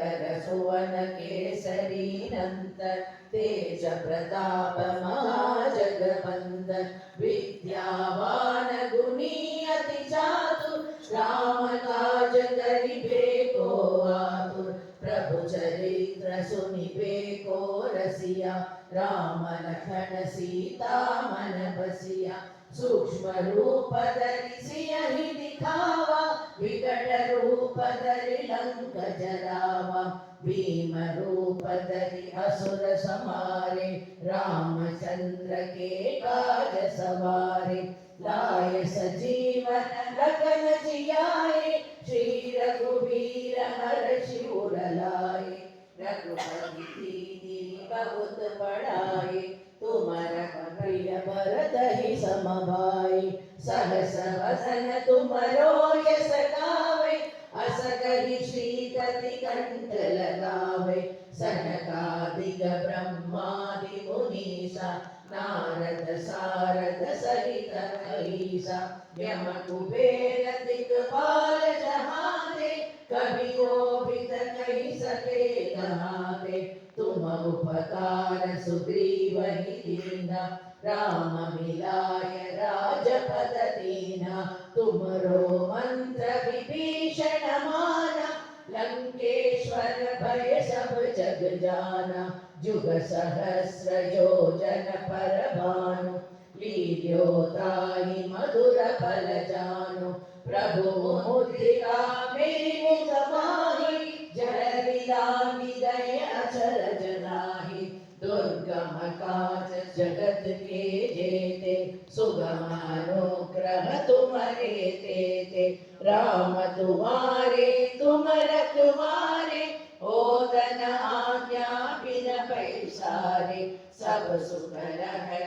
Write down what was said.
शंकर सुवन केसरी नंदन तेज प्रताप महाजगवंदन विद्यावान गुणी अति चातुर राम काज करिबे को आतुर प्रभु चरित्र सुनिबे को रसिया राम लखन सीता मन बसिया सूक्ष्म रूप धरि सियहि दिखावा विकट रूप धरि लंक जरावा भीम रूप धरि असुर संहारे रामचंद्र के काज सवारे लाए सजीवन लखन जियाए श्री रघुवीर हर्षि उर लाए रघुपति दीनी बहुत बड़ाई तुम्हारा प्रिय भरत ही समभाई सहस वसन तुमरो यस गावे अस कहि श्रीपति कंठ लगावे सनकादिक ब्रह्मादि मुनीसा नारद सारद सहित अहिसा यम कुबेर दिक्पाल जहाते कवि कोविद कहि सके कहाते तुम उपकार सुग्रीव ही दीना राम मिलाय राजपद दीना तुमरो मंत्र विभीषण माना लंकेश्वर भय सब जग जाना जुग सहस्र योजन पर भानु लील्योताहि मधुर फल जानु प्रभु मुद्रिका मेरी मुख माहि जय लीला विदय अचर जनाहि दुर्गम काज जगत के जेते सुगम अनुग्रह तुम्हारे तेते राम तुम्हारे तुम रखवारे ओदन आज्ञा बिन पैसारे सब सुख है।